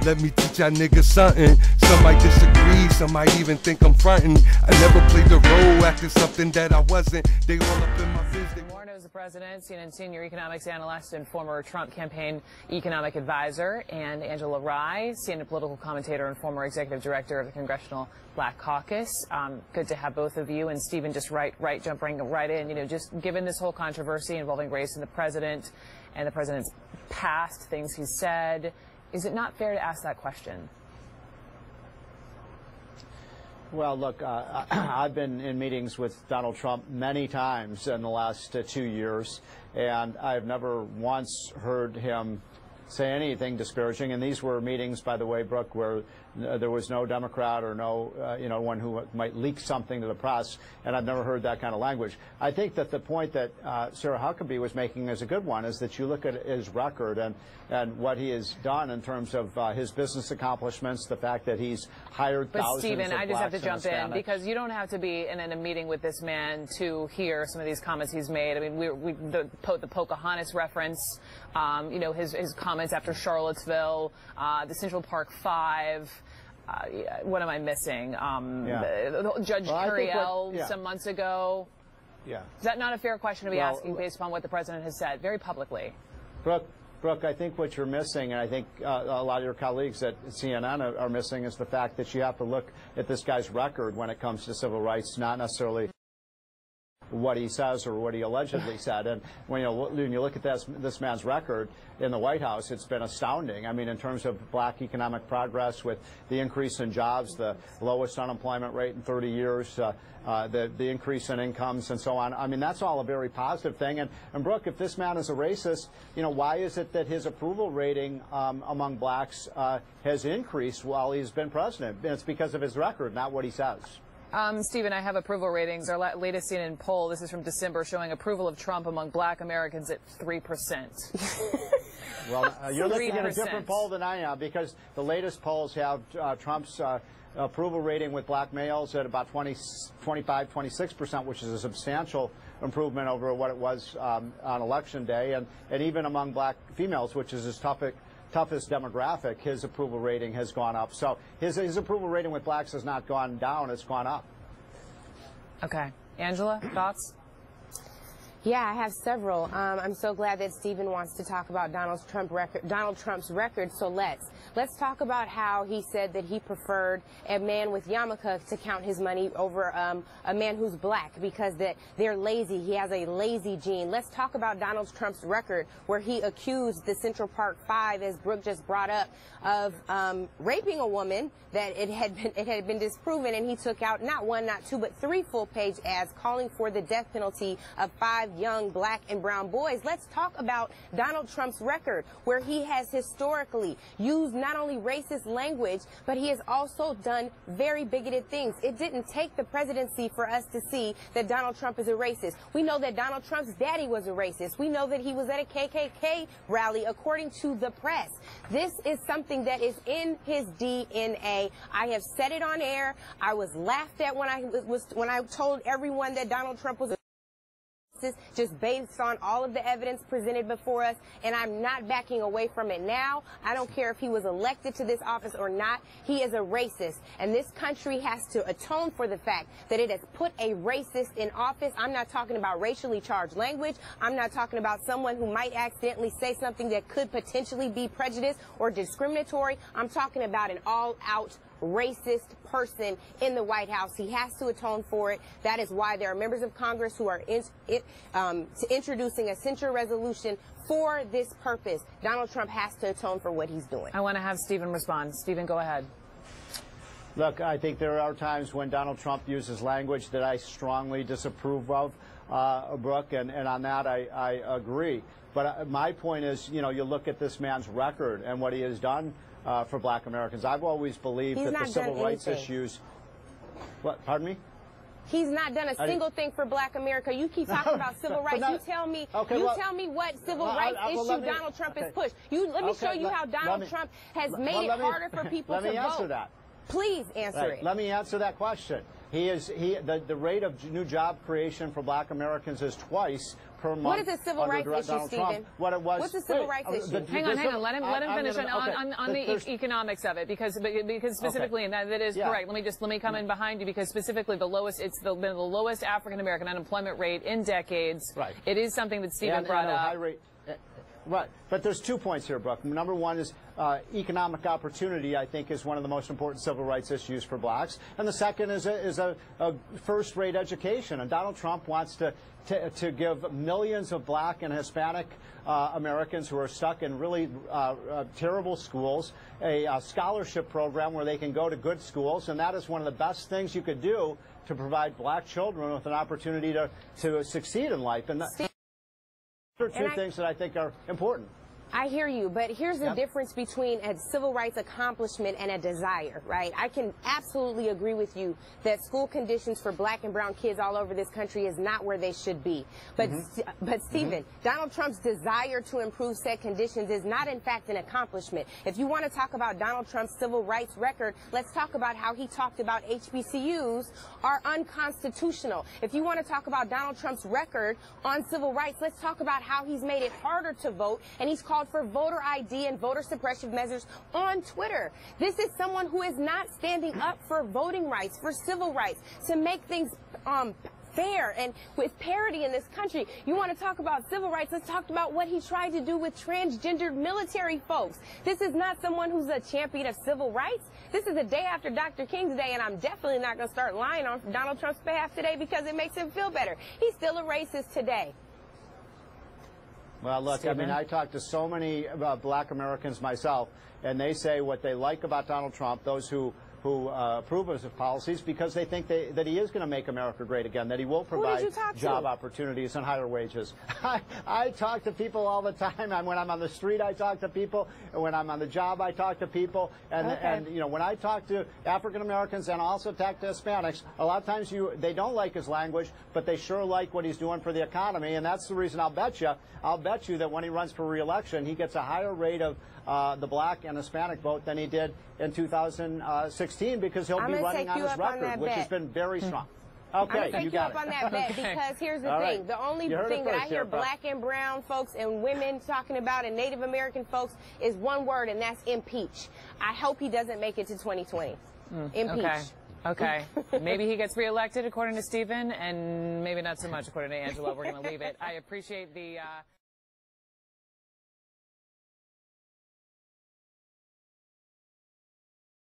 Let me teach y'all niggas something. Some might disagree, some might even think I'm frontin'. I never played the role, acting something that I wasn't. They all up in my business. More knows the president, CNN senior economics analyst and former Trump campaign economic advisor, and Angela Rye, CNN political commentator and former executive director of the Congressional Black Caucus. Good to have both of you. And Stephen, just jumping right in, you know, just given this whole controversy involving race and the president's past things he said, is it not fair to ask that question? Well, look, I've been in meetings with Donald Trump many times in the last 2 years, and I've never once heard him say anything disparaging. And these were meetings, by the way, Brooke, where there was no Democrat or no, one who might leak something to the press, and I've never heard that kind of language. I think that the point that Sarah Huckabee was making is a good one, is that you look at his record and what he has done in terms of his business accomplishments, the fact that he's hired thousands of Stephen, I just have to blacks jump and in, because you don't have to be in a meeting with this man to hear some of these comments he's made. I mean, the Pocahontas reference, his comments after Charlottesville, the Central Park Five. What am I missing? Judge Curiel some months ago. Yeah. Is that not a fair question to be asking based upon what the president has said very publicly? Brooke, I think what you're missing, and I think a lot of your colleagues at CNN are missing, is the fact that you have to look at this guy's record when it comes to civil rights, not necessarily what he says or what he allegedly said. And when you look at this man's record in the White House, it's been astounding. I mean, in terms of black economic progress, with the increase in jobs, the lowest unemployment rate in 30 years, the increase in incomes and so on. I mean, that's all a very positive thing. And Brooke, if this man is a racist, why is it that his approval rating among blacks has increased while he's been president? And it's because of his record, not what he says. Stephen, I have approval ratings. Our latest CNN poll, this is from December, showing approval of Trump among black Americans at 3%. Well, you're looking at a different poll than I am, because the latest polls have Trump's approval rating with black males at about 25, 26%, which is a substantial improvement over what it was on Election Day. And even among black females, which is his toughest demographic, his approval rating has gone up. So his approval rating with blacks has not gone down, it's gone up. Okay. Angela, thoughts? Yeah, I have several. I'm so glad that Stephen wants to talk about Donald Trump's record, so let's talk about how he said that he preferred a man with yarmulke to count his money over a man who's black, because they're lazy. He has a lazy gene. Let's talk about Donald Trump's record, where he accused the Central Park Five, as Brooke just brought up, of raping a woman, that it had been disproven, and he took out not one, not two, but 3 full-page ads calling for the death penalty of 5 young black and brown boys. Let's talk about Donald Trump's record, where he has historically used not only racist language, but he has also done very bigoted things. It didn't take the presidency for us to see that Donald Trump is a racist. We know that Donald Trump's daddy was a racist. We know that he was at a KKK rally, according to the press. This is something that is in his DNA. I have said it on air. I was laughed at when I told everyone that Donald Trump was a just based on all of the evidence presented before us, and I'm not backing away from it now. I don't care if he was elected to this office or not. He is a racist, and this country has to atone for the fact that it has put a racist in office. I'm not talking about racially charged language. I'm not talking about someone who might accidentally say something that could potentially be prejudiced or discriminatory. I'm talking about an all-out racist person in the White House. He has to atone for it. That is why there are members of Congress who are introducing a censure resolution for this purpose. Donald Trump has to atone for what he's doing. I want to have Stephen respond. Stephen, go ahead. Look, I think there are times when Donald Trump uses language that I strongly disapprove of, Brooke, and on that I agree. But my point is, you look at this man's record and what he has done for black Americans. I've always believed that the civil rights issues... What? Pardon me? He's not done a single thing for black America. You keep talking about civil rights. You tell me tell me what civil rights issue Donald Trump has pushed. Let me show you how Donald Trump has made it harder for people to vote. Let me answer that. Please answer it. Let me answer that question. The rate of new job creation for black Americans is twice per month. What is a civil rights issue, Donald Trump. Stephen? What it was. What's a civil rights issue? Hang on. Let him finish on the economics of it, because specifically, and that is correct. Let me come in behind you, because specifically it's been the lowest African American unemployment rate in decades. Right. It is something that Stephen brought up. High rate. Right. But there's 2 points here, Brooke. Number one is economic opportunity, I think, is one of the most important civil rights issues for blacks. And the second is a first-rate education. And Donald Trump wants to give millions of black and Hispanic Americans who are stuck in really terrible schools a scholarship program where they can go to good schools. And that is one of the best things you could do to provide black children with an opportunity to succeed in life. And those are two things that I think are important. I hear you, but here's the difference between a civil rights accomplishment and a desire, right? I can absolutely agree with you that school conditions for black and brown kids all over this country is not where they should be. But, but Stephen, Donald Trump's desire to improve said conditions is not, in fact, an accomplishment. If you want to talk about Donald Trump's civil rights record, let's talk about how he talked about HBCUs are unconstitutional. If you want to talk about Donald Trump's record on civil rights, let's talk about how he's made it harder to vote, and he's called for voter ID and voter suppression measures on Twitter. This is someone who is not standing up for voting rights, for civil rights, to make things fair and with parity in this country. You want to talk about civil rights? Let's talk about what he tried to do with transgendered military folks. This is not someone who's a champion of civil rights. This is the day after Dr. King's Day, and I'm definitely not going to start lying on Donald Trump's behalf today because it makes him feel better. He's still a racist today. Well, look, Stephen? I mean, I talk to so many black Americans myself, and they say what they like about Donald Trump, those who approve of his policies, because they think that he is going to make America great again, that he will provide job opportunities and higher wages. I talk to people all the time. When I'm on the street, I talk to people. And when I'm on the job, I talk to people. And you know, when I talk to African Americans and also talk to Hispanics, a lot of times they don't like his language, but they sure like what he's doing for the economy. And that's the reason I'll bet you that when he runs for re-election, he gets a higher rate of the black and Hispanic vote than he did in 2016, because he'll be running on his record, which has been very strong. Okay, you got it. I'm going to take you up on that bet, because here's the thing. The only thing that I hear black and brown folks and women talking about, and Native American folks, is one word, and that's impeach. I hope he doesn't make it to 2020. Impeach. Okay. Maybe he gets reelected, according to Stephen, and maybe not so much, according to Angela. We're going to leave it. I appreciate the...